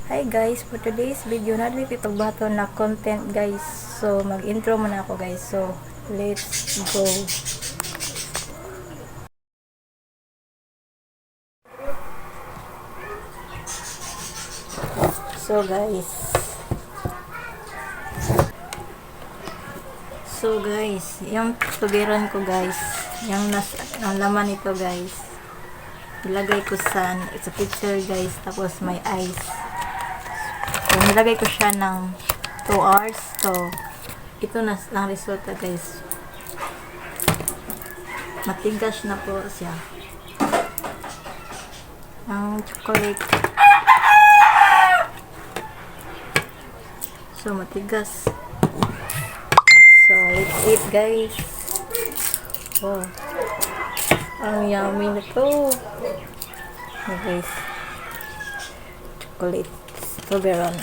Hi guys, for today's video na rin pagbato na content guys. So mag-intro muna ako guys. So let's go. So guys, yung tubiran ko guys, ang laman nito guys. Ilagay ko sa picture guys, tapos may ice. So, nilagay ko siya ng 2 hours. So, ito na ang resulta guys. Matigas na po siya. Ang chocolate. So, matigas. So, let's eat guys. Wow. Ang yummy na to. Okay guys. Chocolate. Toblerone.